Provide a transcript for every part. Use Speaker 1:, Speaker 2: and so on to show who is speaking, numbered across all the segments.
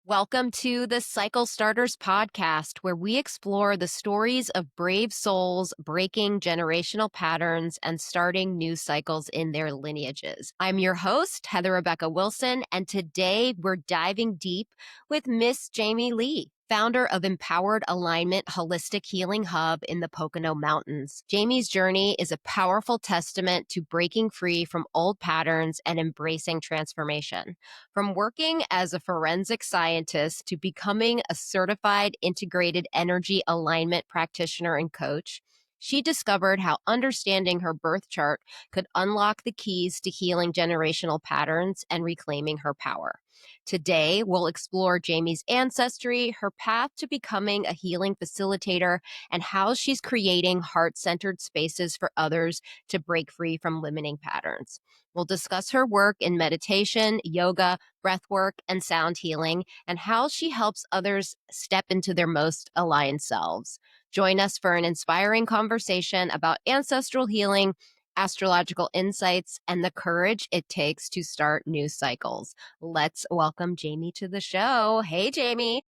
Speaker 1: Welcome to the Cycle Starters podcast, where we explore the stories of brave souls breaking generational patterns and starting new cycles in their lineages. I'm your host, Heather Rebecca Wilson, and today we're diving deep with Miss Jamie Leigh, founder of Empowered Alignment Holistic Healing Hub in the Pocono Mountains. Jamie's journey is a powerful testament to breaking free from old patterns and embracing transformation. From working as a forensic scientist to becoming a certified integrated energy alignment practitioner and coach, she discovered how understanding her birth chart could unlock the keys to healing generational patterns and reclaiming her power. Today, we'll explore Jamie's ancestry, her path to becoming a healing facilitator, and how she's creating heart-centered spaces for others to break free from limiting patterns. We'll discuss her work in meditation, yoga, breathwork, and sound healing, and how she helps others step into their most aligned selves. Join us for an inspiring conversation about ancestral healing, astrological insights, and the courage it takes to start new cycles. Let's welcome Jamie to the show. Hey, Jamie.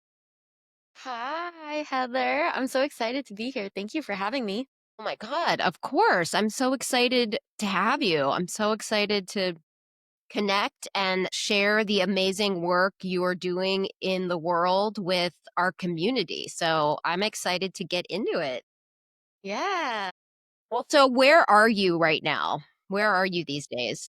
Speaker 2: Hi, Heather. I'm so excited to be here. Thank you for having me.
Speaker 1: Oh my God, of course. I'm so excited to have you. I'm so excited to connect and share the amazing work you are doing in the world with our community. So I'm excited to get into it.
Speaker 2: Yeah.
Speaker 1: Well, so where are you right now? Where are you these days?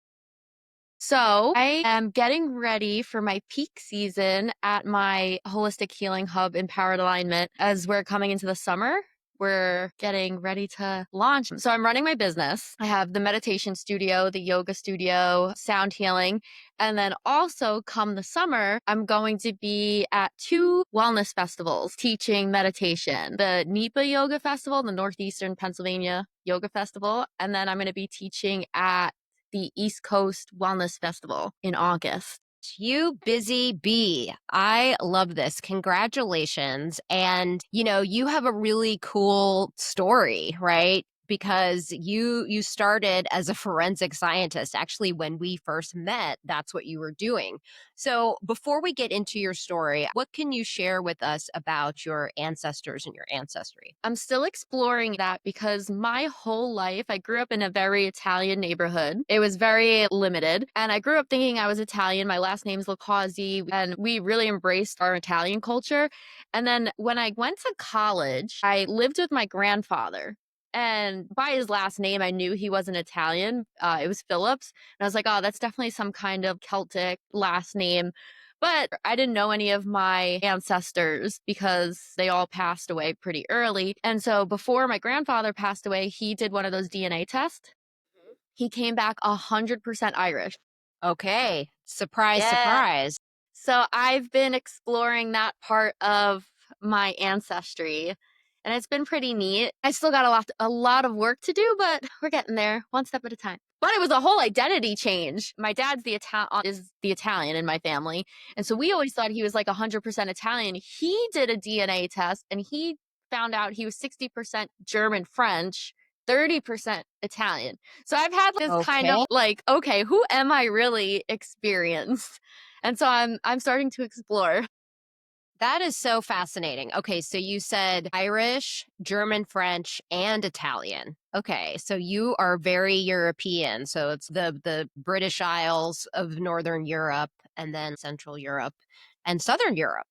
Speaker 2: So I am getting ready for my peak season at my holistic healing hub in Powered Alignment as we're coming into the summer. We're getting ready to launch. So I'm running my business. I have the meditation studio, the yoga studio, sound healing. And then also come the summer, I'm going to be at two wellness festivals teaching meditation, the NEPA Yoga Festival, the Northeastern Pennsylvania Yoga Festival. And then I'm going to be teaching at the East Coast Wellness Festival in August.
Speaker 1: You busy bee. I love this. Congratulations. And you have a really cool story, right? Because you started as a forensic scientist. Actually, when we first met, that's what you were doing. So, before we get into your story, what can you share with us about your ancestors and your ancestry?
Speaker 2: I'm still exploring that because my whole life, I grew up in a very Italian neighborhood. It was very limited. And I grew up thinking I was Italian. My last name's Lacazzi, and we really embraced our Italian culture. And then when I went to college, I lived with my grandfather. And by his last name, I knew he wasn't Italian. It was Phillips. And I was like, oh, that's definitely some kind of Celtic last name. But I didn't know any of my ancestors because they all passed away pretty early. And so before my grandfather passed away, he did one of those DNA tests.
Speaker 1: Mhm.
Speaker 2: He came back 100% Irish.
Speaker 1: Okay. Surprise,
Speaker 2: Yeah.
Speaker 1: surprise.
Speaker 2: So I've been exploring that part of my ancestry, and it's been pretty neat. I still got a lot of work to do, but we're getting there one step at a time. But it was a whole identity change. My dad's is the Italian in my family, and so we always thought he was like 100% Italian. He did a DNA test, and he found out he was 60% German French, 30% Italian. So I've had this kind of
Speaker 1: Okay.
Speaker 2: like, okay, who am I really experience? And so I'm starting to explore.
Speaker 1: That is so fascinating. Okay, so you said Irish, German, French, and Italian. Okay, so you are very European. So it's the British Isles of Northern Europe and then Central Europe and Southern Europe.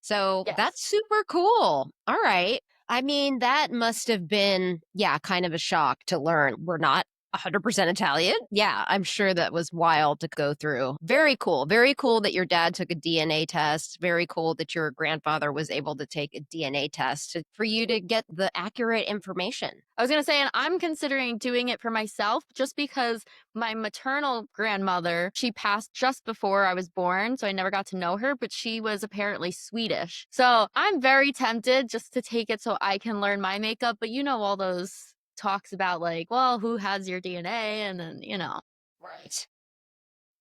Speaker 1: So
Speaker 2: Yes.
Speaker 1: that's super cool. All right. I mean, that must have been, yeah, kind of a shock to learn. We're not 100% Italian. Yeah, I'm sure that was wild to go through. Very cool. Very cool that your dad took a DNA test. Very cool that your grandfather was able to take a DNA test for you to get the accurate information.
Speaker 2: I was going to say, and I'm considering doing it for myself just because my maternal grandmother, she passed just before I was born. So I never got to know her, but she was apparently Swedish. So I'm very tempted just to take it so I can learn my makeup. But all those talks about like, well, who has your DNA? And then.
Speaker 1: Right.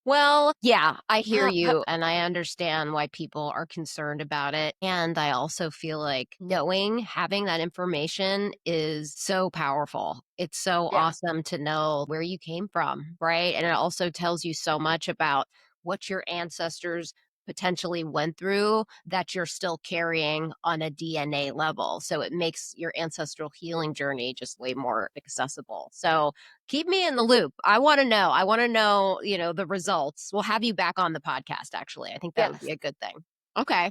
Speaker 1: Well, yeah, I hear
Speaker 2: Uh,
Speaker 1: you and I understand why people are concerned about it. And I also feel like having that information is so powerful. It's so
Speaker 2: yeah.
Speaker 1: awesome to know where you came from, right? And it also tells you so much about what your ancestors potentially went through that you're still carrying on a DNA level. So it makes your ancestral healing journey just way more accessible. So keep me in the loop. I want to know. I want to know, the results. We'll have you back on the podcast, actually. I think that would be
Speaker 2: Yes.
Speaker 1: a good thing. Okay.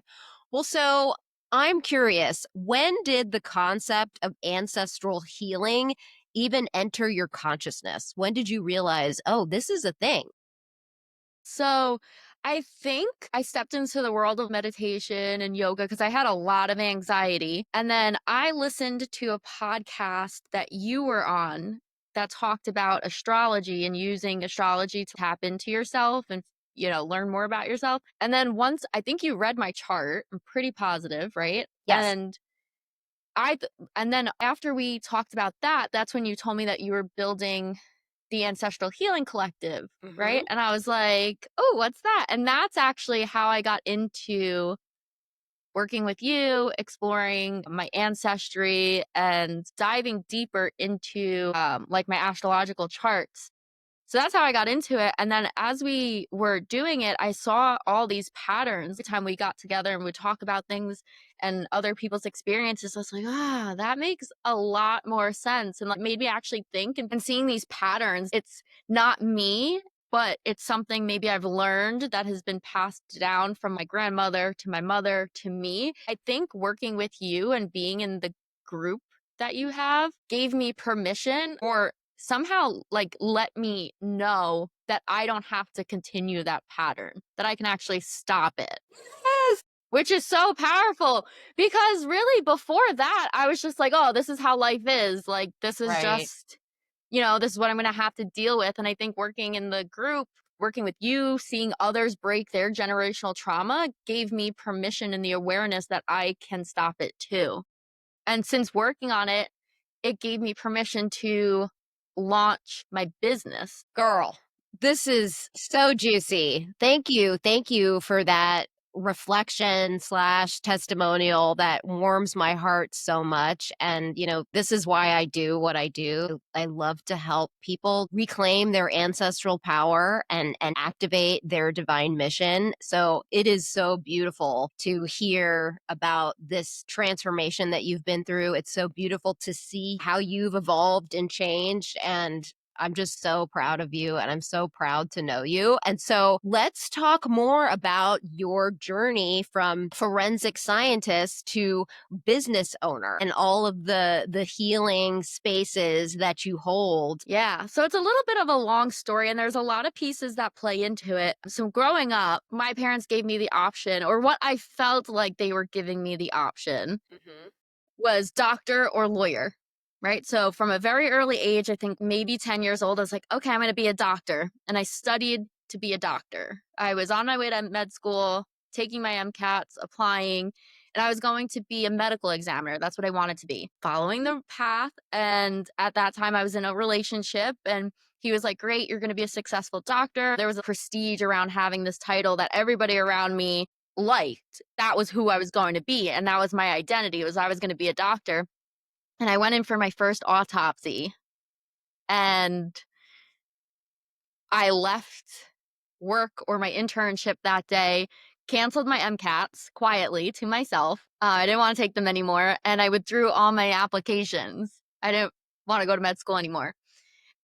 Speaker 1: Well, so I'm curious, when did the concept of ancestral healing even enter your consciousness? When did you realize, oh, this is a thing?
Speaker 2: So I think I stepped into the world of meditation and yoga because I had a lot of anxiety. And then I listened to a podcast that you were on that talked about astrology and using astrology to tap into yourself and learn more about yourself. And then once I think you read my chart, I'm pretty positive, right?
Speaker 1: Yes.
Speaker 2: And then after we talked about that, that's when you told me that you were building the Ancestral Healing Collective, right?
Speaker 1: Hmm.
Speaker 2: And I was like, "Oh, what's that?" And that's actually how I got into working with you, exploring my ancestry and diving deeper into like my astrological charts. So that's how I got into it. And then as we were doing it, I saw all these patterns. The time we got together and would talk about things and other people's experiences, I was like, that makes a lot more sense. And like made me actually think and seeing these patterns, it's not me, but it's something maybe I've learned that has been passed down from my grandmother to my mother to me. I think working with you and being in the group that you have gave me permission or somehow like let me know that I don't have to continue that pattern, that I can actually stop it.
Speaker 1: Yes.
Speaker 2: Which is so powerful because really before that, I was just like, oh, this is how life is. Like, this is
Speaker 1: Right.
Speaker 2: just, this is what I'm going to have to deal with. And I think working in the group, working with you, seeing others break their generational trauma gave me permission and the awareness that I can stop it too. And since working on it, it gave me permission to launch my business.
Speaker 1: Girl, this is so juicy. Thank you. Thank you for that reflection slash testimonial that warms my heart so much. And, this is why I do what I do. I love to help people reclaim their ancestral power and activate their divine mission. So it is so beautiful to hear about this transformation that you've been through. It's so beautiful to see how you've evolved and changed. And I'm just so proud of you and I'm so proud to know you. And so let's talk more about your journey from forensic scientist to business owner and all of the healing spaces that you hold.
Speaker 2: Yeah. So it's a little bit of a long story, and there's a lot of pieces that play into it. So growing up, my parents gave me the option, or what I felt like they were giving me the option
Speaker 1: Mhm.
Speaker 2: was doctor or lawyer, right? So from a very early age, I think maybe 10 years old, I was like, okay, I'm going to be a doctor. And I studied to be a doctor. I was on my way to med school, taking my MCATs, applying, and I was going to be a medical examiner. That's what I wanted to be, following the path. And at that time, I was in a relationship, and he was like, great, you're going to be a successful doctor. There was a prestige around having this title that everybody around me liked. That was who I was going to be, and that was my identity, was I was gonna be a doctor. And I went in for my first autopsy, and I left work or my internship that day, canceled my MCATs quietly to myself. I didn't wanna take them anymore, and I withdrew all my applications. I didn't wanna go to med school anymore.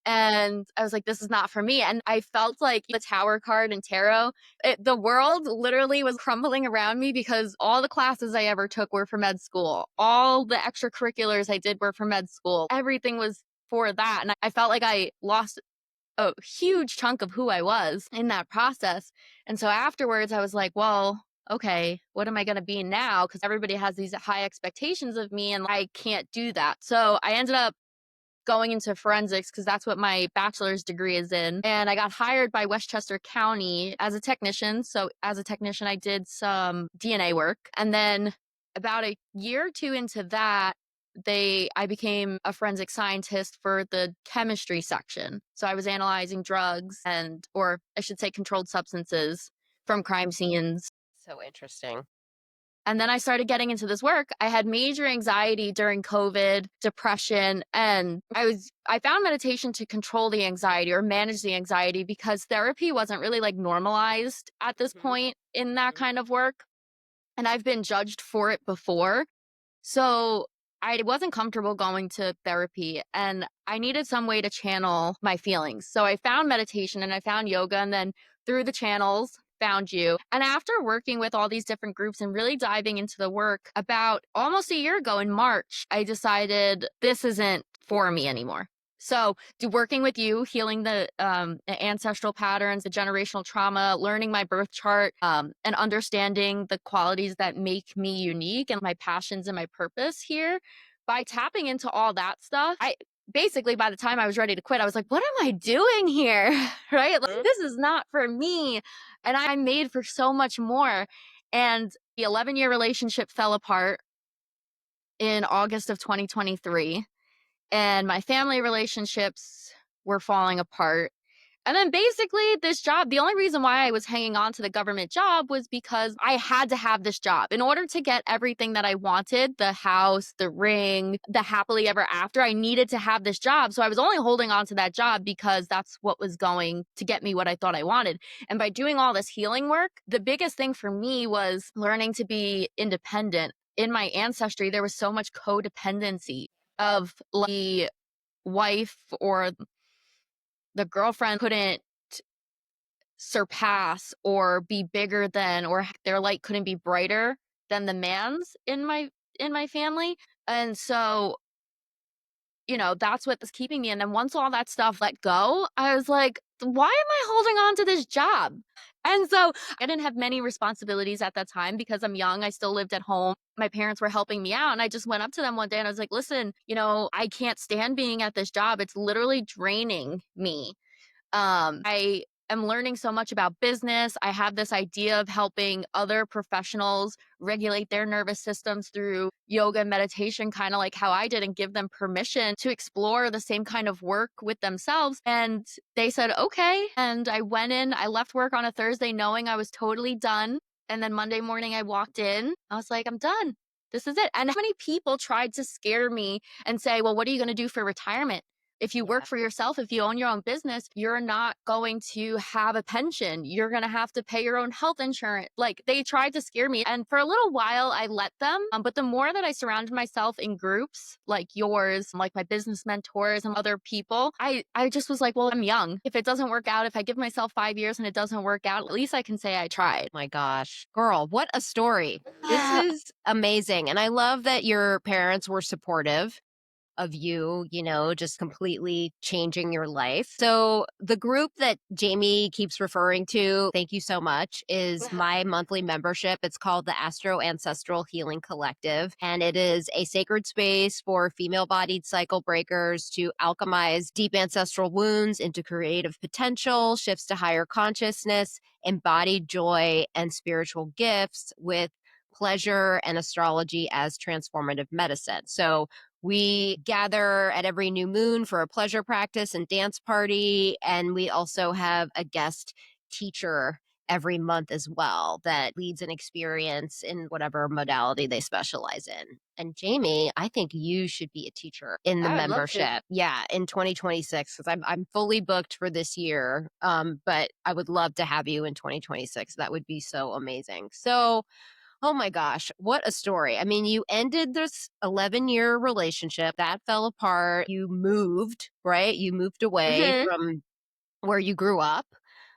Speaker 2: And I was like, this is not for me. And I felt like the tower card and tarot, the world literally was crumbling around me because all the classes I ever took were for med school. All the extracurriculars I did were for med school. Everything was for that. And I felt like I lost a huge chunk of who I was in that process. And so afterwards, I was like, well, okay, what am I going to be now? Because everybody has these high expectations of me and I can't do that. So I ended up going into forensics because that's what my bachelor's degree is in. And I got hired by Westchester County as a technician. So as a technician, I did some DNA work. And then about a year or two into that, I became a forensic scientist for the chemistry section. So I was analyzing drugs or I should say controlled substances from crime scenes.
Speaker 1: So interesting.
Speaker 2: And then I started getting into this work. I had major anxiety during COVID, depression, and I found meditation to control the anxiety or manage the anxiety because therapy wasn't really like normalized at this
Speaker 1: Mhm,
Speaker 2: point in that
Speaker 1: mhm.
Speaker 2: kind of work. And I've been judged for it before. So I wasn't comfortable going to therapy and I needed some way to channel my feelings. So I found meditation and I found yoga and then through the channels found you. And after working with all these different groups and really diving into the work about almost a year ago in March, I decided this isn't for me anymore. So, working with you, healing the ancestral patterns, the generational trauma, learning my birth chart, and understanding the qualities that make me unique and my passions and my purpose here. By tapping into all that stuff, I basically by the time I was ready to quit, I was like, "What am I doing here?" Right? Like,
Speaker 1: Mhm.
Speaker 2: this is not for me, and I'm made for so much more. And the 11-year relationship fell apart in August of 2023 and my family relationships were falling apart. And then basically, this job, the only reason why I was hanging on to the government job was because I had to have this job in order to get everything that I wanted, the house, the ring, the happily ever after. I needed to have this job. So I was only holding on to that job because that's what was going to get me what I thought I wanted. And by doing all this healing work, the biggest thing for me was learning to be independent. In my ancestry, there was so much codependency of like, the wife or the girlfriend couldn't surpass or be bigger than or their light couldn't be brighter than the man's in my family. And so, that's what was keeping me. And then once all that stuff let go, I was like, why am I holding on to this job? And so I didn't have many responsibilities at that time because I'm young. I still lived at home. My parents were helping me out. And I just went up to them one day and I was like, listen, I can't stand being at this job. It's literally draining me. I am learning so much about business. I have this idea of helping other professionals regulate their nervous systems through yoga and meditation, kind of like how I did, and give them permission to explore the same kind of work with themselves. And they said, okay. And I went in, I left work on a Thursday knowing I was totally done. And then Monday morning, I walked in, I was like, I'm done. This is it. And how many people tried to scare me and say, well, what are you going to do for retirement? If you work
Speaker 1: Yeah.
Speaker 2: for yourself, if you own your own business, you're not going to have a pension. You're going to have to pay your own health insurance. Like they tried to scare me. And for a little while, I let them. But the more that I surrounded myself in groups like yours, like my business mentors and other people, I just was like, well, I'm young. If it doesn't work out, if I give myself 5 years and it doesn't work out, at least I can say I tried.
Speaker 1: My gosh. Girl, what a story. This is amazing. And I love that your parents were supportive of you, just completely changing your life. So, the group that Jamie keeps referring to, thank you so much, is my monthly membership. It's called the Ancestral Healing Collective, and it is a sacred space for female bodied cycle breakers to alchemize deep ancestral wounds into creative potential, shifts to higher consciousness, embodied joy, and spiritual gifts with pleasure and astrology as transformative medicine. So, we gather at every new moon for a pleasure practice and dance party. And we also have a guest teacher every month as well that leads an experience in whatever modality they specialize in. And Jamie, I think you should be a teacher in the
Speaker 2: I would love to.
Speaker 1: membership. Yeah, in 2026, because I'm fully booked for this year. But I would love to have you in 2026. That would be so amazing. So, oh my gosh, what a story. I mean, you ended this 11-year relationship that fell apart. You moved, right? You moved away
Speaker 2: Mhm.
Speaker 1: from where you grew up.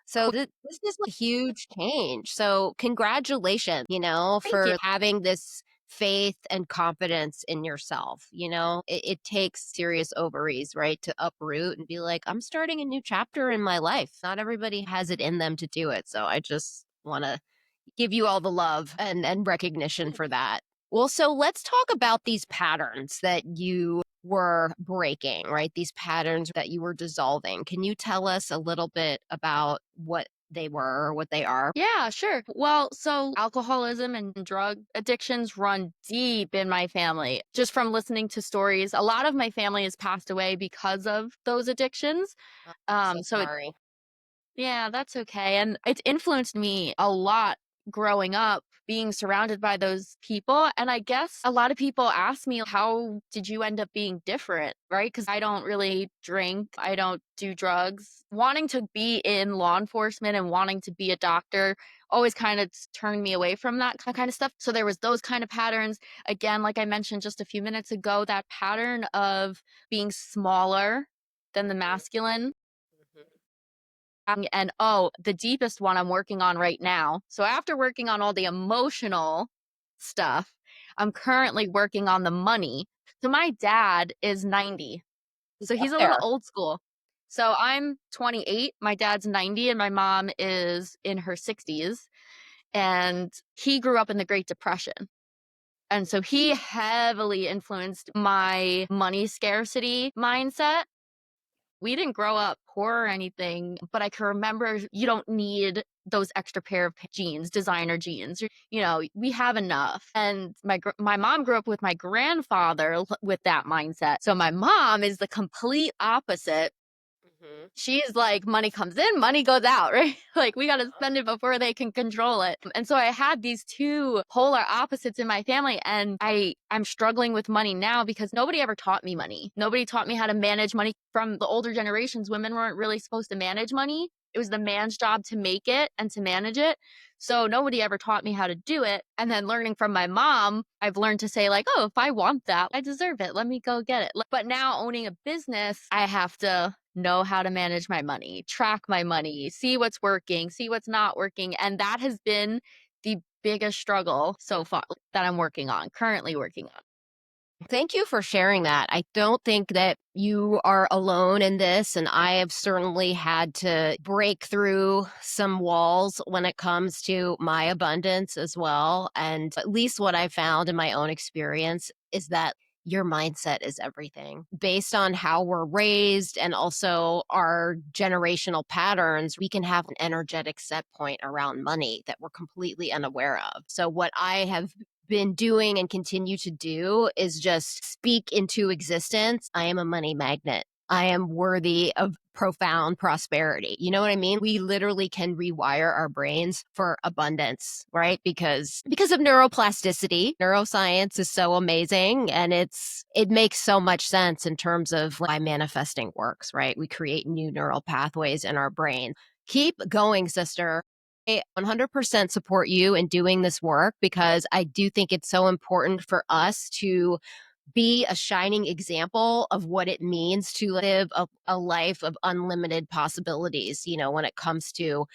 Speaker 1: So this is a huge change. So congratulations,
Speaker 2: Thank you.
Speaker 1: for having this faith and confidence in yourself. It takes serious ovaries, right? To uproot and be like, I'm starting a new chapter in my life. Not everybody has it in them to do it. So I just want to give you all the love and recognition for that. Well, so let's talk about these patterns that you were breaking, right? These patterns that you were dissolving. Can you tell us a little bit about what they were or what they are?
Speaker 2: Yeah, sure. Well, so alcoholism and drug addictions run deep in my family. Just from listening to stories, a lot of my family has passed away because of those addictions.
Speaker 1: So
Speaker 2: So
Speaker 1: sorry.
Speaker 2: yeah, that's okay. And it's influenced me a lot growing up being surrounded by those people. And I guess a lot of people ask me, how did you end up being different? Right? Because I don't really drink, I don't do drugs. Wanting to be in law enforcement and wanting to be a doctor always kind of turned me away from that kind of stuff. So there was those kind of patterns. Again, like I mentioned just a few minutes ago, that pattern of being smaller than the masculine.
Speaker 1: Mhm.
Speaker 2: And oh, the deepest one I'm working on right now. So after working on all the emotional stuff, I'm currently working on the money. So my dad is 90.
Speaker 1: He's
Speaker 2: So
Speaker 1: up
Speaker 2: he's a little
Speaker 1: there.
Speaker 2: old school. So I'm 28, my dad's 90, and my mom is in her 60s. And he grew up in the Great Depression. And so he heavily influenced my money scarcity mindset. We didn't grow up poor or anything, but I can remember you don't need those extra pair of jeans, designer jeans. You know, we have enough. And my mom grew up with my grandfather with that mindset. So my mom is the complete opposite.
Speaker 1: Mhm.
Speaker 2: She's like, money comes in, money goes out, right? Like, we got to spend it before they can control it. And so I had these two polar opposites in my family. And I'm struggling with money now because nobody ever taught me money. Nobody taught me how to manage money. From the older generations, women weren't really supposed to manage money. It was the man's job to make it and to manage it. So nobody ever taught me how to do it. And then learning from my mom, I've learned to say, like, oh, if I want that, I deserve it. Let me go get it. But now owning a business, I have to know how to manage my money, track my money, see what's working, see what's not working. And that has been the biggest struggle so far that I'm currently working on.
Speaker 1: Thank you for sharing that. I don't think that you are alone in this, and I have certainly had to break through some walls when it comes to my abundance as well. And at least what I found in my own experience is that your mindset is everything. Based on how we're raised and also our generational patterns, we can have an energetic set point around money that we're completely unaware of. So, what I have been doing and continue to do is just speak into existence. I am a money magnet. I am worthy of profound prosperity. You know what I mean? We literally can rewire our brains for abundance, right? Because of neuroplasticity. Neuroscience is so amazing and it makes so much sense in terms of why manifesting works, right? We create new neural pathways in our brain. Keep going, sister. I 100% support you in doing this work because I do think it's so important for us to be a shining example of what it means to live a life of unlimited possibilities, you know, when it comes to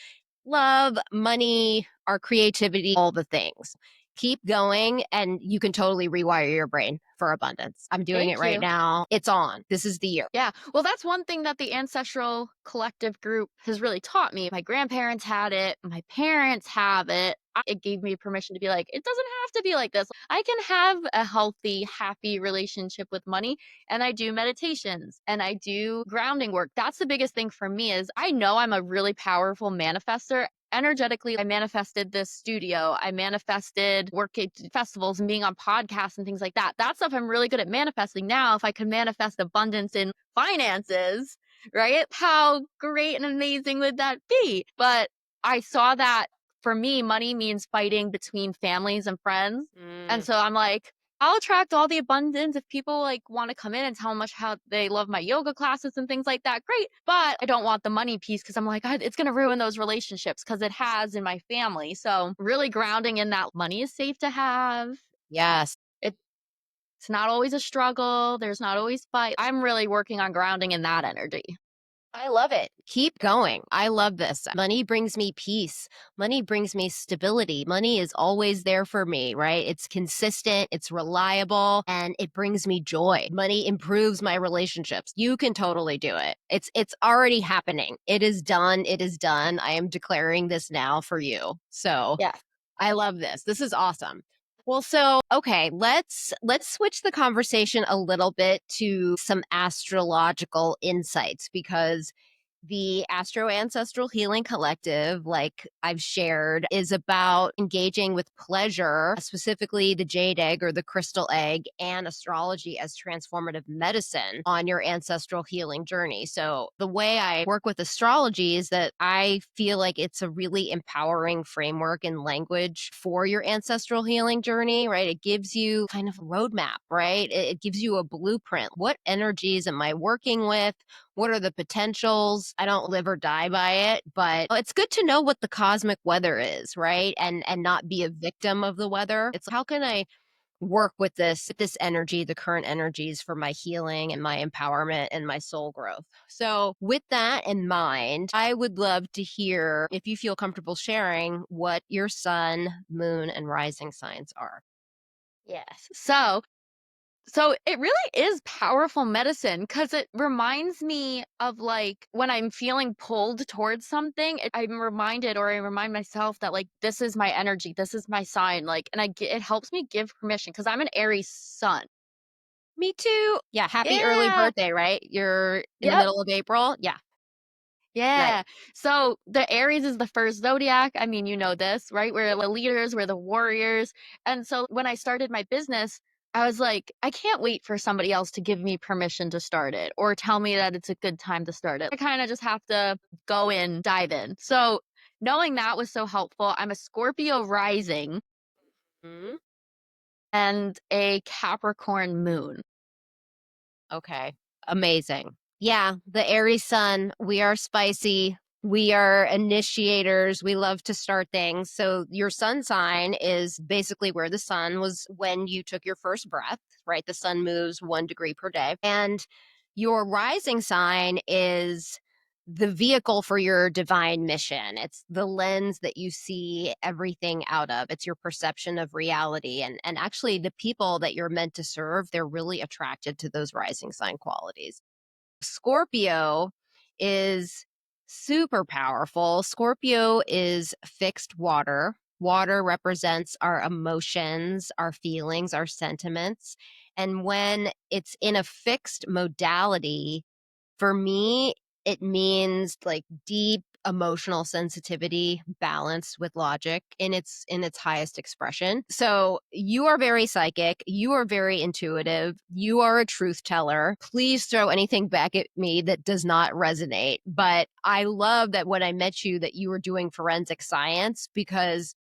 Speaker 1: love, money, our creativity, all the things. Keep going, and you can totally rewire your brain for abundance. I'm doing it
Speaker 2: Thank
Speaker 1: right
Speaker 2: you.
Speaker 1: now. It's on. This is the year.
Speaker 2: Yeah. Well, that's one thing that the Ancestral Collective group has really taught me. My grandparents had it, my parents have it. It gave me permission to be like, it doesn't have to be like this. I can have a healthy, happy relationship with money. And I do meditations and I do grounding work. That's the biggest thing for me is I know I'm a really powerful manifester. Energetically, I manifested this studio. I manifested work at festivals and being on podcasts and things like that. That stuff I'm really good at manifesting now. If I could manifest abundance in finances, right? How great and amazing would that be? But I saw that for me, money means fighting between families and friends. And
Speaker 1: Mm.
Speaker 2: so I'm like, I'll attract all the abundance if people like want to come in and tell much how they love my yoga classes and things like that. Great. But I don't want the money piece because I'm like, "God, it's going to ruin those relationships because it has in my family." So really grounding in that money is safe to have.
Speaker 1: Yes.
Speaker 2: It, it's not always a struggle. There's not always fight. I'm really working on grounding in that energy.
Speaker 1: I love it. Keep going. I love this. Money brings me peace. Money brings me stability. Money is always there for me, right? It's consistent, it's reliable, and it brings me joy. Money improves my relationships. You can totally do it. It's already happening. It is done. It is done. I am declaring this now for you. So,
Speaker 2: Yeah.
Speaker 1: I love this. This is awesome. Well, so okay, let's switch the conversation a little bit to some astrological insights because The Ancestral Healing Collective, like I've shared, is about engaging with pleasure, specifically the jade egg or the crystal egg, and astrology as transformative medicine on your ancestral healing journey. So, the way I work with astrology is that I feel like it's a really empowering framework and language for your ancestral healing journey, right? It gives you kind of a roadmap, right? It gives you a blueprint. What energies am I working with? What are the potentials? I don't live or die by it, but it's good to know what the cosmic weather is, right? And not be a victim of the weather. It's how can I work with this energy, the current energies for my healing and my empowerment and my soul growth. So, with that in mind, I would love to hear if you feel comfortable sharing what your sun, moon, and rising signs are.
Speaker 2: Yes. So it really is powerful medicine because it reminds me of like when I'm feeling pulled towards something, I'm reminded or I remind myself that like this is my energy, this is my sign, like, and it helps me give permission because I'm an Aries sun.
Speaker 1: Me too. Yeah, happy early
Speaker 2: Yeah.
Speaker 1: birthday, right? You're in the
Speaker 2: Yep.
Speaker 1: middle of April. Yeah, nice.
Speaker 2: Yeah. So the Aries is the first zodiac. I mean, you know this, right? We're the leaders, we're the warriors. And so when I started my business, I was like, I can't wait for somebody else to give me permission to start it or tell me that it's a good time to start it. I kind of just have to go in, dive in. So knowing that was so helpful. I'm a Scorpio rising
Speaker 1: Mhm.
Speaker 2: and a Capricorn moon.
Speaker 1: Okay. Amazing. Yeah, the Aries sun, we are spicy. We are initiators. We love to start things. So your sun sign is basically where the sun was when you took your first breath, right? The sun moves 1 degree per day. And your rising sign is the vehicle for your divine mission. It's the lens that you see everything out of. It's your perception of reality. And actually the people that you're meant to serve, they're really attracted to those rising sign qualities. Scorpio is super powerful. Scorpio is fixed water. Water represents our emotions, our feelings, our sentiments. And when it's in a fixed modality, for me, it means like deep emotional sensitivity balanced with logic in its highest expression. So, you are very psychic, you are very intuitive, you are a truth teller. Please throw anything back at me that does not resonate. But I love that when I met you that you were doing forensic science because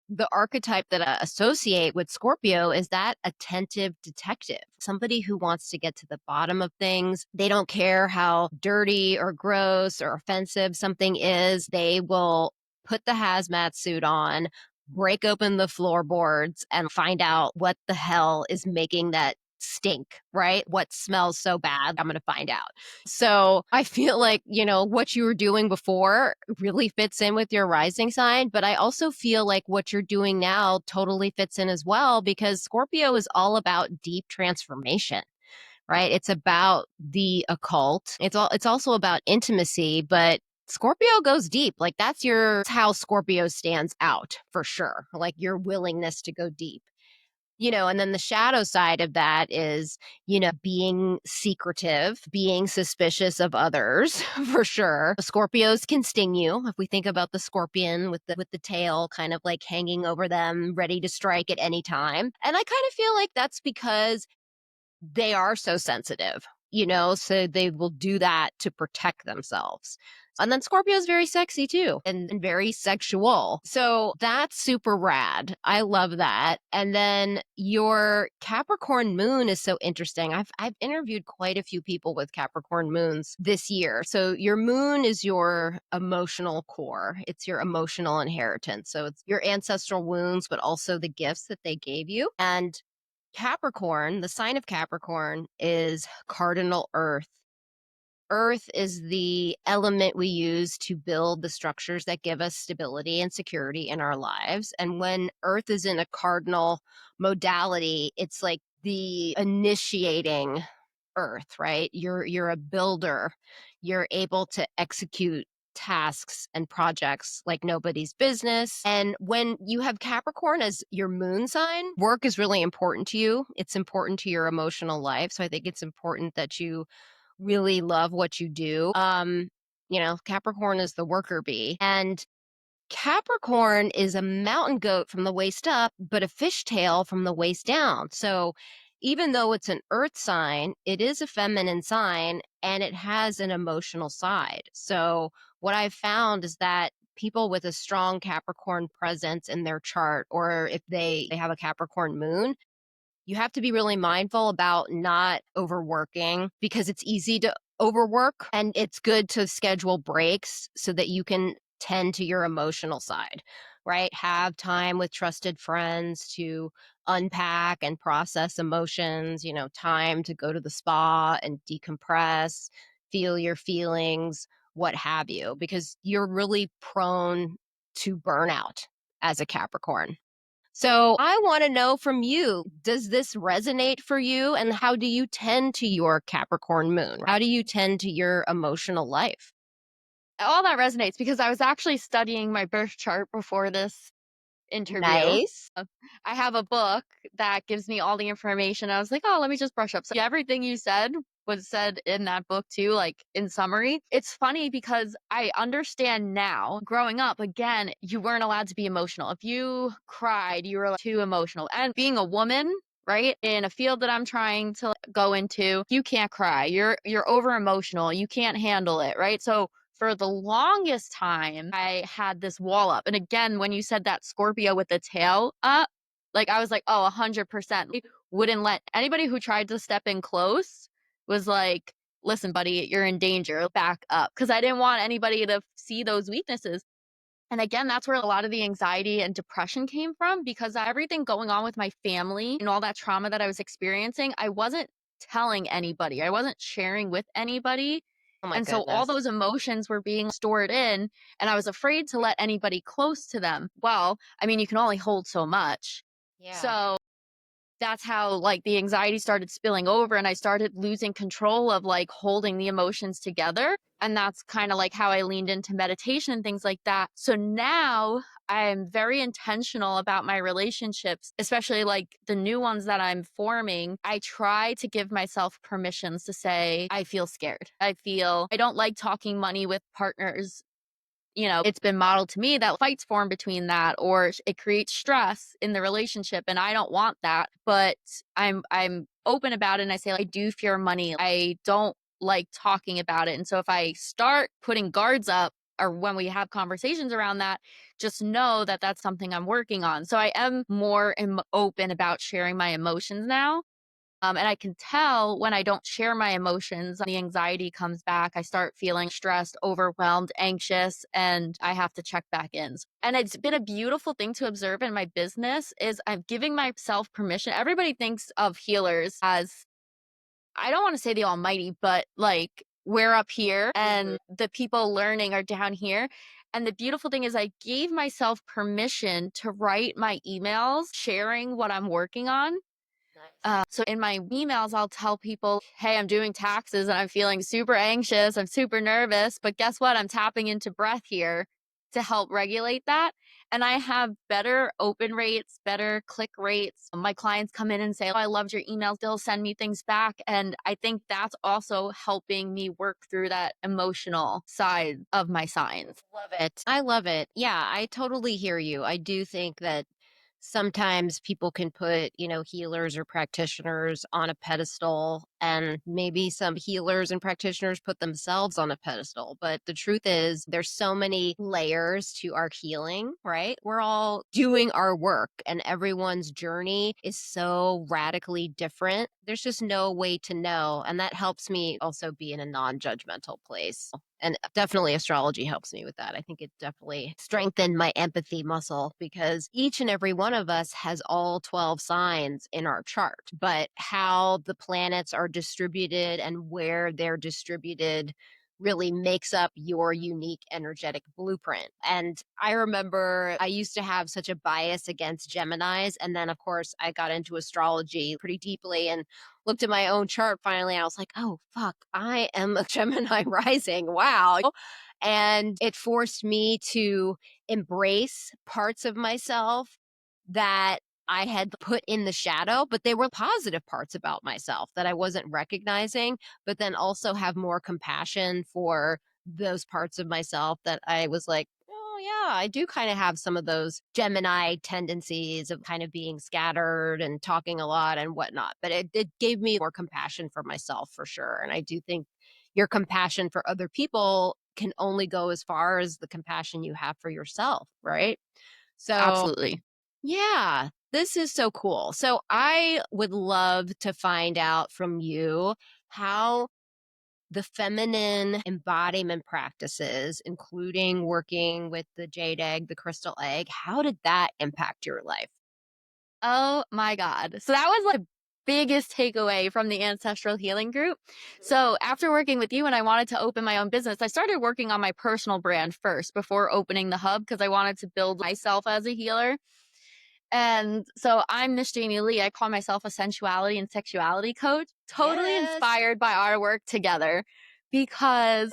Speaker 1: the archetype that I associate with Scorpio is that attentive detective, somebody who wants to get to the bottom of things. They don't care how dirty or gross or offensive something is. They will put the hazmat suit on, break open the floorboards, and find out what the hell is making that stink, right? What smells so bad? I'm going to find out. So I feel like, what you were doing before really fits in with your rising sign, but I also feel like what you're doing now totally fits in as well because Scorpio is all about deep transformation. Right? It's about the occult. It's also about intimacy, but Scorpio goes deep. Like that's how Scorpio stands out for sure. Like your willingness to go deep. And then the shadow side of that is, being secretive, being suspicious of others, for sure. Scorpios can sting you. If we think about the scorpion with the tail kind of like hanging over them, ready to strike at any time. And I kind of feel like that's because they are so sensitive, so they will do that to protect themselves. And then Scorpio is very sexy too and very sexual. So that's super rad. I love that. And then your Capricorn moon is so interesting. I've interviewed quite a few people with Capricorn moons this year. So your moon is your emotional core. It's your emotional inheritance. So it's your ancestral wounds, but also the gifts that they gave you. And Capricorn, the sign of Capricorn is cardinal earth. Earth is the element we use to build the structures that give us stability and security in our lives. And when Earth is in a cardinal modality, it's like the initiating Earth, right? You're a builder. You're able to execute tasks and projects like nobody's business. And when you have Capricorn as your moon sign, work is really important to you. It's important to your emotional life. So I think it's important that you really love what you do. Capricorn is the worker bee. And Capricorn is a mountain goat from the waist up, but a fishtail from the waist down. So even though it's an earth sign, it is a feminine sign and it has an emotional side. So what I've found is that people with a strong Capricorn presence in their chart, or if they have a Capricorn moon, you have to be really mindful about not overworking because it's easy to overwork, and it's good to schedule breaks so that you can tend to your emotional side, right? Have time with trusted friends to unpack and process emotions, time to go to the spa and decompress, feel your feelings, what have you, because you're really prone to burnout as a Capricorn. So I want to know from you, does this resonate for you? And how do you tend to your Capricorn moon? How do you tend to your emotional life?
Speaker 2: All that resonates because I was actually studying my birth chart before this interview.
Speaker 1: Nice.
Speaker 2: Uh, I have a book that gives me all the information. I was like, "Oh, let me just brush up." So everything you said was said in that book too, like in summary. It's funny because I understand now. Growing up, again, you weren't allowed to be emotional. If you cried, you were like, too emotional. And being a woman, right, in a field that I'm trying to go into, you can't cry. You're over emotional. You can't handle it, right? So for the longest time, I had this wall up. And again, when you said that Scorpio with the tail up, like I was like, oh, 100%. Wouldn't let anybody who tried to step in close was like, listen, buddy, you're in danger. Back up. Because I didn't want anybody to see those weaknesses. And again, that's where a lot of the anxiety and depression came from because everything going on with my family and all that trauma that I was experiencing, I wasn't telling anybody. I wasn't sharing with anybody.
Speaker 1: Oh my
Speaker 2: And so all
Speaker 1: goodness.
Speaker 2: those emotions were being stored in, and I was afraid to let anybody close to them. Well, I mean, you can only hold so much.
Speaker 1: Yeah.
Speaker 2: So that's how like the anxiety started spilling over and I started losing control of like holding the emotions together. And that's kind of like how I leaned into meditation and things like that. So now I'm very intentional about my relationships, especially like the new ones that I'm forming. I try to give myself permissions to say, I feel scared. I don't like talking money with partners. It's been modeled to me that fights form between that or it creates stress in the relationship and I don't want that, but I'm open about it and I say I do fear money. I don't like talking about it. And so if I start putting guards up or when we have conversations around that, just know that that's something I'm working on. So I am more open about sharing my emotions now, and I can tell when I don't share my emotions, the anxiety comes back. I start feeling stressed, overwhelmed, anxious, and I have to check back in. And it's been a beautiful thing to observe in my business is I'm giving myself permission. Everybody thinks of healers as, I don't want to say the almighty, but like we're up here and the people learning are down here. And the beautiful thing is I gave myself permission to write my emails sharing what I'm working on.
Speaker 1: Nice.
Speaker 2: So in my emails, I'll tell people, hey, I'm doing taxes and I'm feeling super anxious. I'm super nervous. But guess what? I'm tapping into breath here to help regulate that. And I have better open rates, better click rates. My clients come in and say, oh, I loved your emails. They'll send me things back. And I think that's also helping me work through that emotional side of my signs.
Speaker 1: Love it. I love it. Yeah, I totally hear you. I do think that sometimes people can put, healers or practitioners on a pedestal, and maybe some healers and practitioners put themselves on a pedestal. But the truth is, there's so many layers to our healing, right? We're all doing our work, and everyone's journey is so radically different. There's just no way to know. And that helps me also be in a non judgmental place. And definitely astrology helps me with that. I think it definitely strengthened my empathy muscle because each and every one of us has all 12 signs in our chart. But how the planets are distributed and where they're distributed really makes up your unique energetic blueprint. And I remember I used to have such a bias against Geminis. And then, of course, I got into astrology pretty deeply and looked at my own chart finally. I was like, oh, fuck, I am a Gemini rising. Wow. And it forced me to embrace parts of myself that I had put in the shadow, but they were positive parts about myself that I wasn't recognizing, but then also have more compassion for those parts of myself that I was like, oh, yeah, I do kind of have some of those Gemini tendencies of kind of being scattered and talking a lot and whatnot. But it gave me more compassion for myself for sure. And I do think your compassion for other people can only go as far as the compassion you have for yourself, right? So,
Speaker 2: Absolutely.
Speaker 1: yeah, this is so cool. So, I would love to find out from you how the feminine embodiment practices, including working with the jade egg, the crystal egg, how did that impact your life?
Speaker 2: Oh my God. So that was like biggest takeaway from the Ancestral Healing group. So after working with you and I wanted to open my own business, I started working on my personal brand first before opening the hub because I wanted to build myself as a healer. And so I'm Miss Jamie Leigh. I call myself a sensuality and sexuality coach, totally
Speaker 1: Yes.
Speaker 2: inspired by our work together because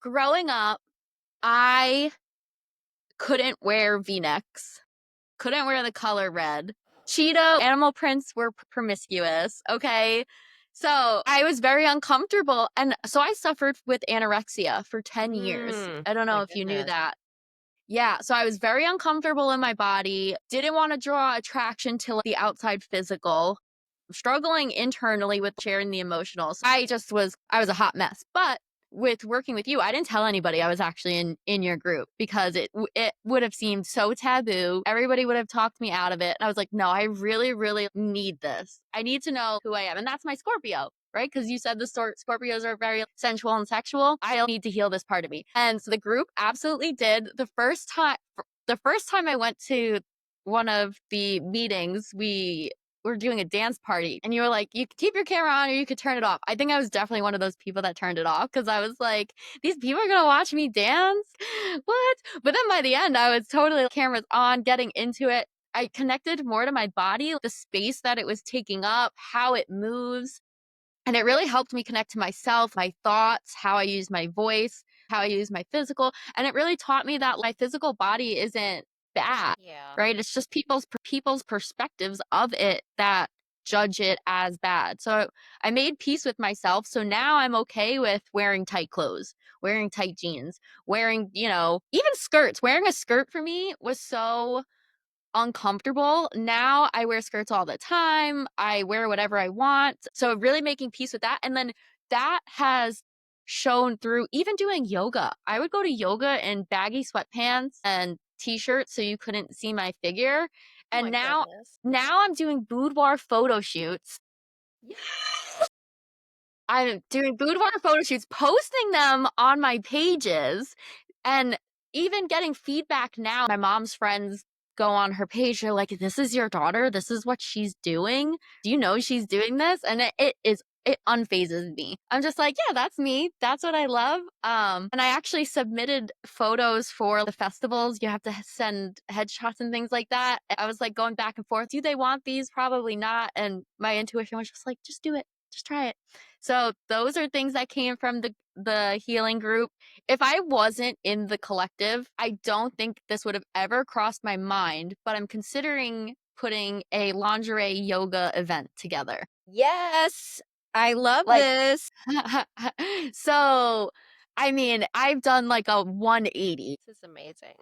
Speaker 2: growing up, I couldn't wear V-necks, couldn't wear the color red. Cheeto animal prints were promiscuous, okay? So I was very uncomfortable. And so I suffered with anorexia for 10 years. I don't
Speaker 1: My
Speaker 2: know if you knew
Speaker 1: goodness.
Speaker 2: that. Yeah, so I was very uncomfortable in my body, didn't want to draw attraction to like, the outside physical, struggling internally with sharing the emotionals. I was a hot mess. But with working with you, I didn't tell anybody I was actually in your group because it would have seemed so taboo. Everybody would have talked me out of it. And I was like, no, I really, really need this. I need to know who I am. And that's my Scorpio, right? Because you said the Scorpios are very sensual and sexual. I need to heal this part of me. And so the group absolutely did. The first time I went to one of the meetings, we were doing a dance party and you were like, you could keep your camera on or you could turn it off. I think I was definitely one of those people that turned it off because I was like, these people are going to watch me dance. What? But then by the end, I was totally cameras on, getting into it. I connected more to my body, the space that it was taking up, how it moves. And it really helped me connect to myself, my thoughts, how I use my voice, how I use my physical. And it really taught me that my physical body isn't bad,
Speaker 1: Yeah.
Speaker 2: right? It's just people's perspectives of it that judge it as bad. So I made peace with myself. So now I'm okay with wearing tight clothes, wearing tight jeans, wearing, even skirts. Wearing a skirt for me was so uncomfortable. Now I wear skirts all the time. I wear whatever I want. So really making peace with that. And then that has shown through even doing yoga. I would go to yoga in baggy sweatpants and t-shirts so you couldn't see my figure.
Speaker 1: Oh
Speaker 2: And
Speaker 1: my
Speaker 2: now
Speaker 1: goodness.
Speaker 2: now I'm doing boudoir photo shoots.
Speaker 1: Yeah.
Speaker 2: I'm doing boudoir photo shoots, posting them on my pages, and even getting feedback now. My mom's friends go on her page. They're like, "This is your daughter. This is what she's doing. Do you know she's doing this?" And it unphases me. I'm just like, yeah, that's me. That's what I love. And I actually submitted photos for the festivals. You have to send headshots and things like that. I was like going back and forth. Do they want these? Probably not. And my intuition was just like, just do it. Just try it. So those are things that came from the healing group. If I wasn't in the collective, I don't think this would have ever crossed my mind, but I'm considering putting a lingerie yoga event together.
Speaker 1: Yes. I love
Speaker 2: Like
Speaker 1: this.
Speaker 2: so I mean, I've done like a 180.
Speaker 1: This is amazing.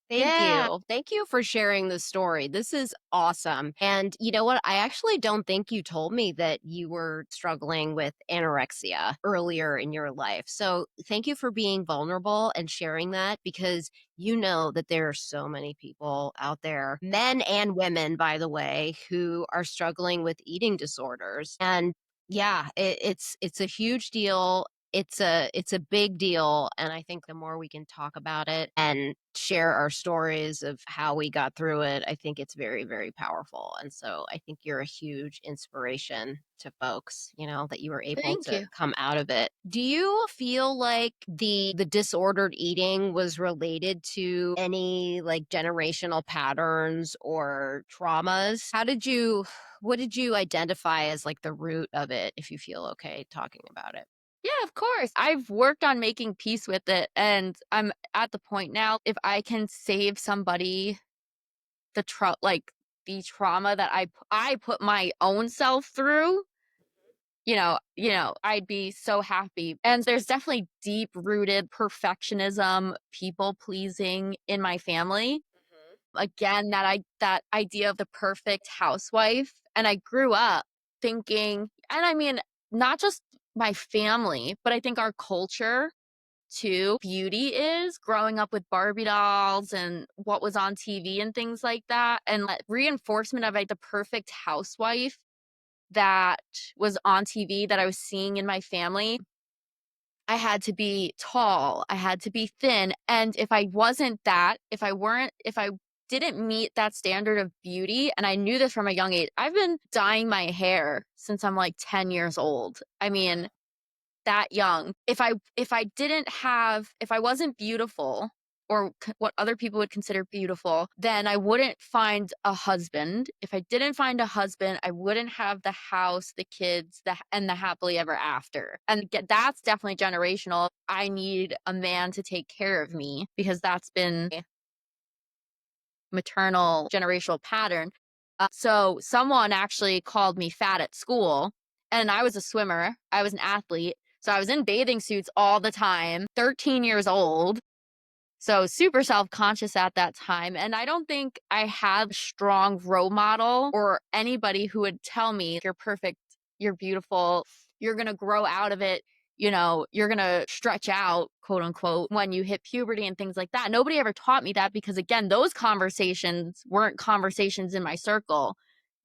Speaker 1: Thank
Speaker 2: Yeah.
Speaker 1: you. Thank you for sharing the story. This is awesome. And you know what? I actually don't think you told me that you were struggling with anorexia earlier in your life. So thank you for being vulnerable and sharing that because you know that there are so many people out there, men and women, by the way, who are struggling with eating disorders. And yeah, it's a huge deal. It's a big deal, and I think the more we can talk about it and share our stories of how we got through it, I think it's very, very powerful. And so I think you're a huge inspiration to folks, that you were able
Speaker 2: Thank
Speaker 1: to
Speaker 2: you.
Speaker 1: come out of it. Do you feel like the disordered eating was related to any like generational patterns or traumas? What did you identify as like the root of it, if you feel okay talking about it?
Speaker 2: Yeah, of course. I've worked on making peace with it, and I'm at the point now, if I can save somebody like the trauma that I put my own self through, I'd be so happy. And there's definitely deep rooted perfectionism, people pleasing in my family. Again, that idea of the perfect housewife. And I grew up thinking, and I mean, not just my family, but I think our culture too, beauty is growing up with Barbie dolls and what was on TV and things like that. And that reinforcement of like the perfect housewife that was on TV that I was seeing in my family. I had to be tall, I had to be thin, and if I wasn't that, if I didn't meet that standard of beauty, and I knew this from a young age. I've been dyeing my hair since I'm like 10 years old. I mean, that young. If I wasn't beautiful or what other people would consider beautiful, then I wouldn't find a husband. If I didn't find a husband, I wouldn't have the house, the kids, and the happily ever after. And that's definitely generational. I need a man to take care of me because that's been a maternal generational pattern. So someone actually called me fat at school, and I was a swimmer. I was an athlete. So I was in bathing suits all the time, 13 years old. So super self-conscious at that time. And I don't think I had a strong role model or anybody who would tell me, you're perfect, you're beautiful, you're going to grow out of it. You're going to stretch out, quote unquote, when you hit puberty and things like that. Nobody ever taught me that because, again, those conversations weren't conversations in my circle.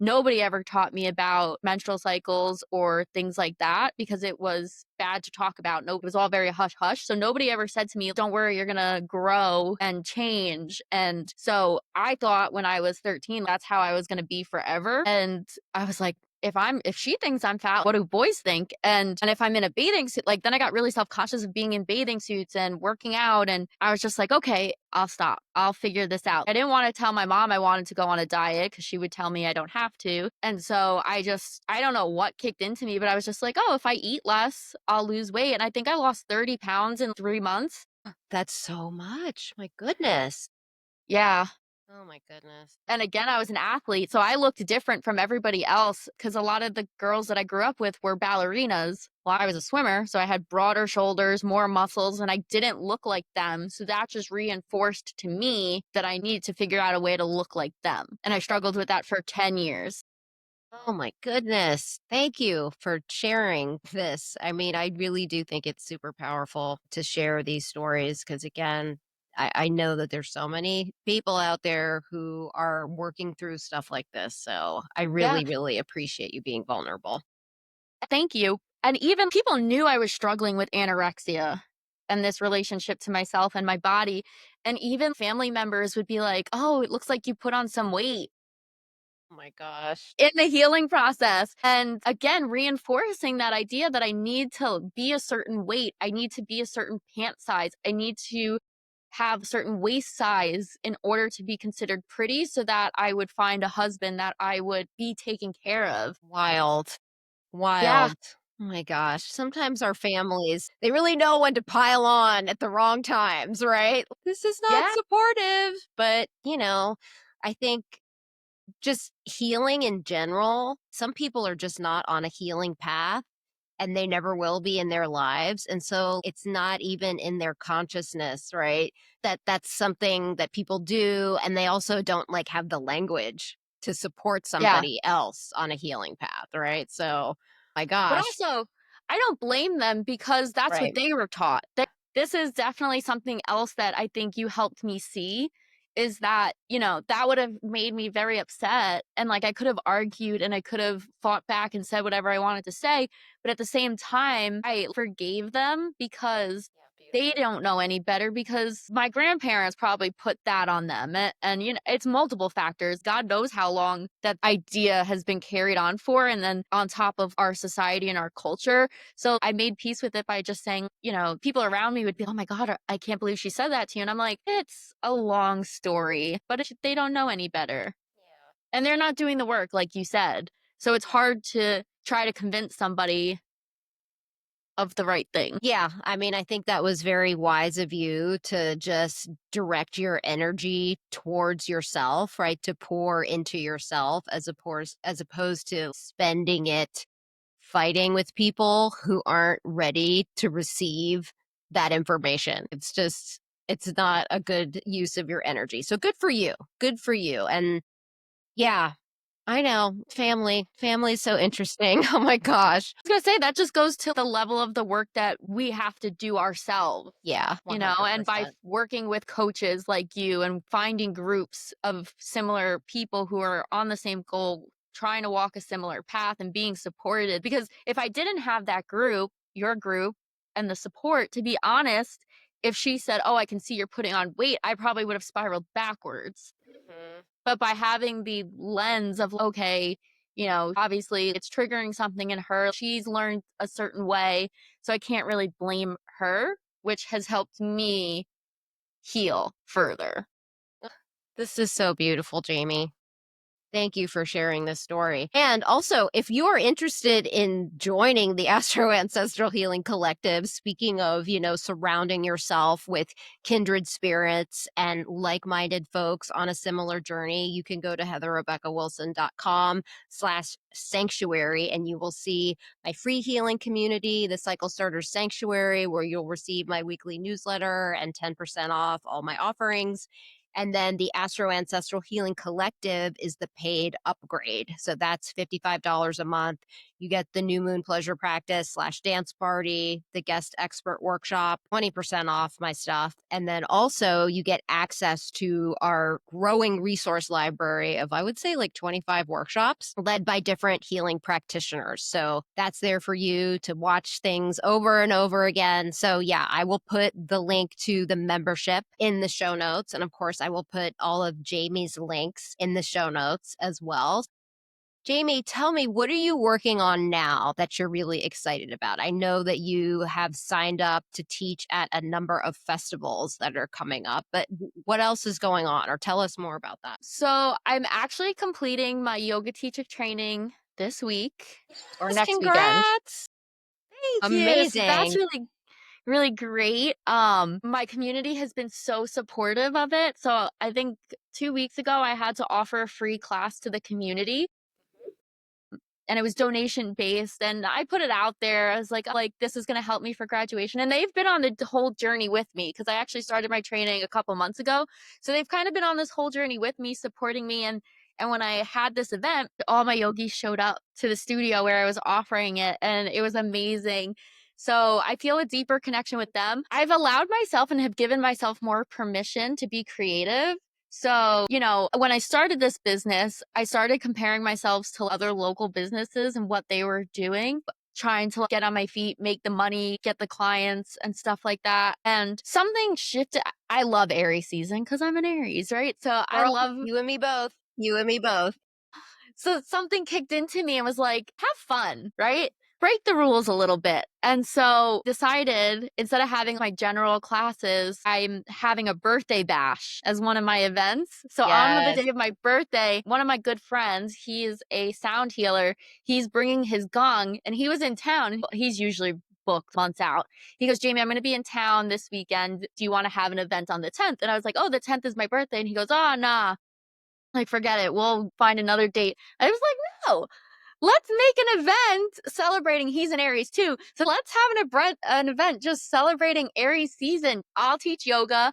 Speaker 2: Nobody ever taught me about menstrual cycles or things like that because it was bad to talk about. No, it was all very hush hush. So nobody ever said to me, don't worry, you're going to grow and change. And so I thought when I was 13, that's how I was going to be forever. And I was like, if she thinks I'm fat, what do boys think? And if I'm in a bathing suit, like then I got really self-conscious of being in bathing suits and working out. And I was just like, okay, I'll stop. I'll figure this out. I didn't want to tell my mom I wanted to go on a diet because she would tell me I don't have to. And so I don't know what kicked into me, but I was just like, oh, if I eat less, I'll lose weight. And I think I lost 30 pounds in 3 months.
Speaker 1: That's so much. My goodness.
Speaker 2: Yeah.
Speaker 1: Oh my goodness.
Speaker 2: And again, I was an athlete, so I looked different from everybody else because a lot of the girls that I grew up with were ballerinas. Well, I was a swimmer, so I had broader shoulders, more muscles, and I didn't look like them. So that just reinforced to me that I needed to figure out a way to look like them. And I struggled with that for 10 years.
Speaker 1: Oh my goodness. Thank you for sharing this. I mean, I really do think it's super powerful to share these stories because, again, I know that there's so many people out there who are working through stuff like this. So I
Speaker 2: Yeah,
Speaker 1: really, really appreciate you being vulnerable.
Speaker 2: thank you. And even people knew I was struggling with anorexia and this relationship to myself and my body. And even family members would be like, oh, it looks like you put on some weight
Speaker 1: Oh my gosh.
Speaker 2: in the healing process. And again, reinforcing that idea that I need to be a certain weight, I need to be a certain pant size, I need to have a certain waist size in order to be considered pretty so that I would find a husband that I would be taken care of.
Speaker 1: Wild.
Speaker 2: Yeah,
Speaker 1: Wild. Oh my gosh. Sometimes our families, they really know when to pile on at the wrong times, right? This is not
Speaker 2: yeah,
Speaker 1: supportive, but I think just healing in general, some people are just not on a healing path and they never will be in their lives. And so it's not even in their consciousness, right? That's something that people do. And they also don't like have the language to support
Speaker 2: yeah.
Speaker 1: somebody else on a healing path, right? So, my
Speaker 2: But
Speaker 1: gosh,
Speaker 2: also, I don't blame them because that's what
Speaker 1: right.
Speaker 2: they were taught. This is definitely something else that I think you helped me see is that, that would have made me very upset. And like I could have argued and I could have fought back and said whatever I wanted to say. But at the same time, I forgave them because
Speaker 1: Yeah,
Speaker 2: they
Speaker 1: beautiful.
Speaker 2: don't know any better because my grandparents probably put that on them. And it's multiple factors. God knows how long that idea has been carried on for. And then on top of our society and our culture. So I made peace with it by just saying, people around me would be, oh my God, I can't believe she said that to you. And I'm like, it's a long story, but they don't know any better.
Speaker 1: Yeah.
Speaker 2: And they're not doing the work, like you said. So it's hard to try to convince somebody of the right thing.
Speaker 1: Yeah, I mean, I think that was very wise of you to just direct your energy towards yourself, right? To pour into yourself as opposed to spending it fighting with people who aren't ready to receive that information. It's just, it's not a good use of your energy. So good for you. Good for you. And yeah, I know. Family's so interesting. Oh my gosh.
Speaker 2: I was gonna say that just goes to the level of the work that we have to do ourselves.
Speaker 1: Yeah,
Speaker 2: And by
Speaker 1: 100%.
Speaker 2: working with coaches like you and finding groups of similar people who are on the same goal, trying to walk a similar path and being supported. Because if I didn't have that group, your group, and the support, to be honest, if she said, "Oh, I can see you're putting on weight," I probably would have spiraled backwards.
Speaker 1: Mhm.
Speaker 2: But by having the lens of, okay, obviously it's triggering something in her. She's learned a certain way, so I can't really blame her, which has helped me heal further.
Speaker 1: This is so beautiful, Jamie. Thank you for sharing this story. And also, if you are interested in joining the Ancestral Healing Collective, speaking of, surrounding yourself with kindred spirits and like-minded folks on a similar journey, you can go to heatherrebeccawilson.com/sanctuary and you will see my free healing community, the Cycle Starters Sanctuary, where you'll receive my weekly newsletter and 10% off all my offerings. And then the Ancestral Healing Collective is the paid upgrade. So that's $55 a month. You get the New Moon Pleasure Practice/dance party, the guest expert workshop, 20% off my stuff. And then also you get access to our growing resource library of, I would say, like 25 workshops led by different healing practitioners. So that's there for you to watch things over and over again. So yeah, I will put the link to the membership in the show notes. And of course, I will put all of Jamie's links in the show notes as well. Jamie, tell me, what are you working on now that you're really excited about? I know that you have signed up to teach at a number of festivals that are coming up, but what else is going on? Or tell us more about that.
Speaker 2: So I'm actually completing my yoga teacher training this week or
Speaker 1: Yes,
Speaker 2: next weekend.
Speaker 1: congrats.
Speaker 2: Thank you. So that's
Speaker 1: Amazing.
Speaker 2: really great. My community has been so supportive of it. So I think 2 weeks ago I had to offer a free class to the community, and it was donation based, and I put it out there. I was like this is going to help me for graduation, and they've been on the whole journey with me because I actually started my training a couple months ago. So they've kind of been on this whole journey with me, supporting me. And when I had this event, all my yogis showed up to the studio where I was offering it, and it was amazing. So I feel a deeper connection with them. I've allowed myself and have given myself more permission to be creative. So, when I started this business, I started comparing myself to other local businesses and what they were doing, trying to get on my feet, make the money, get the clients and stuff like that. And something shifted. I love Aries season because I'm an Aries, right? So I
Speaker 1: Girl,
Speaker 2: love,
Speaker 1: you and me both. You and me both.
Speaker 2: so something kicked into me and was like, have fun, right? Break the rules a little bit. And so decided instead of having my general classes, I'm having a birthday bash as one of my events. So on the
Speaker 1: Yes.
Speaker 2: day of my birthday, one of my good friends, he is a sound healer. He's bringing his gong and he was in town. He's usually booked months out. He goes, Jamie, I'm going to be in town this weekend. Do you want to have an event on the 10th? And I was like, oh, the 10th is my birthday. And he goes, oh, nah, like, forget it. We'll find another date. I was like, no, let's make an event celebrating. He's an Aries too. So let's have an event just celebrating Aries season. I'll teach yoga.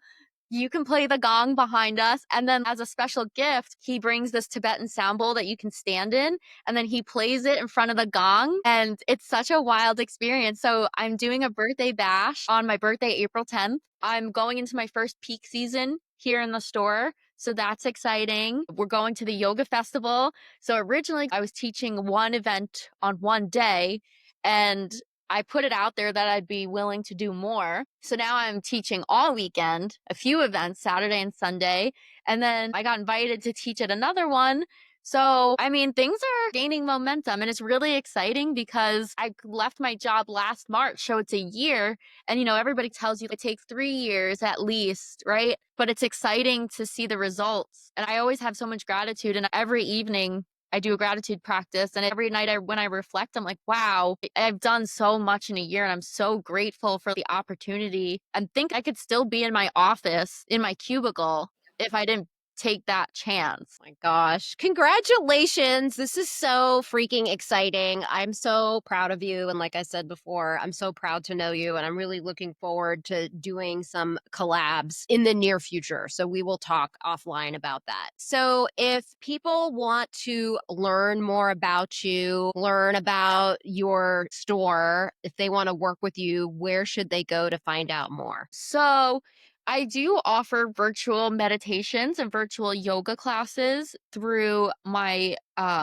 Speaker 2: You can play the gong behind us. And then as a special gift, he brings this Tibetan sound bowl that you can stand in. And then he plays it in front of the gong. And it's such a wild experience. So I'm doing a birthday bash on my birthday, April 10th. I'm going into my first peak season here in the store. So that's exciting. We're going to the yoga festival. So originally I was teaching one event on one day, and I put it out there that I'd be willing to do more. So now I'm teaching all weekend, a few events, Saturday and Sunday. And then I got invited to teach at another one. So, I mean, things are gaining momentum and it's really exciting because I left my job last March. So it's a year. And, everybody tells you it takes 3 years at least, right? But it's exciting to see the results. And I always have so much gratitude. And every evening, I do a gratitude practice. And every night when I reflect, I'm like, wow, I've done so much in a year. And I'm so grateful for the opportunity and think I could still be in my office, in my cubicle, if I didn't take that chance.
Speaker 1: My gosh. Congratulations. This is so freaking exciting. I'm so proud of you. And like I said before, I'm so proud to know you. And I'm really looking forward to doing some collabs in the near future. So we will talk offline about that. So if people want to learn more about you, learn about your store, if they want to work with you, where should they go to find out more?
Speaker 2: So, I do offer virtual meditations and virtual yoga classes through my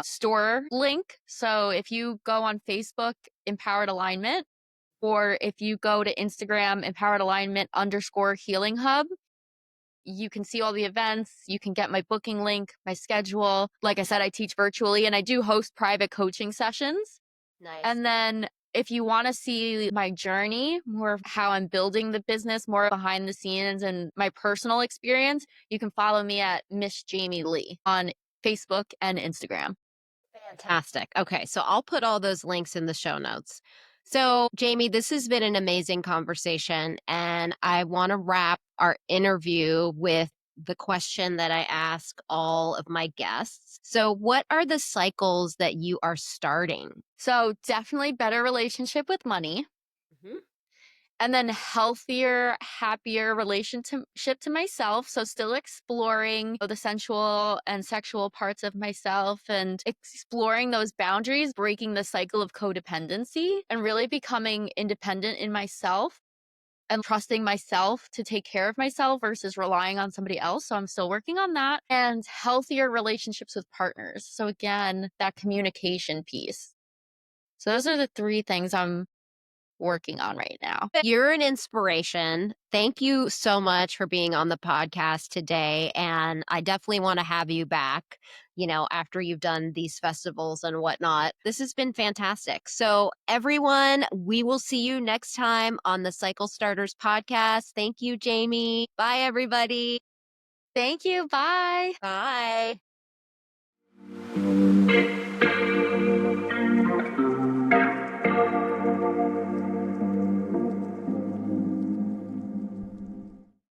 Speaker 2: store link. So, if you go on Facebook, Empowered Alignment, or if you go to Instagram, Empowered Alignment _ Healing Hub, you can see all the events. You can get my booking link, my schedule. Like I said, I teach virtually and I do host private coaching sessions.
Speaker 1: Nice.
Speaker 2: And then if you want to see my journey, more of how I'm building the business, more behind the scenes and my personal experience, you can follow me at Miss Jamie Leigh on Facebook and Instagram.
Speaker 1: Fantastic. Okay, so I'll put all those links in the show notes. So, Jamie, this has been an amazing conversation, and I want to wrap our interview with the question that I ask all of my guests. So, what are the cycles that you are starting?
Speaker 2: So definitely better relationship with money.
Speaker 1: Mhm.
Speaker 2: And then healthier, happier relationship to myself. So still exploring the sensual and sexual parts of myself and exploring those boundaries, breaking the cycle of codependency and really becoming independent in myself and trusting myself to take care of myself versus relying on somebody else. So I'm still working on that and healthier relationships with partners. So again, that communication piece. So those are the three things I'm working on right now.
Speaker 1: You're an inspiration. Thank you so much for being on the podcast today. And I definitely want to have you back, after you've done these festivals and whatnot. This has been fantastic. So, everyone, we will see you next time on the Cycle Starters podcast. Thank you, Jamie. Bye, everybody.
Speaker 2: Thank you. Bye.
Speaker 1: Bye.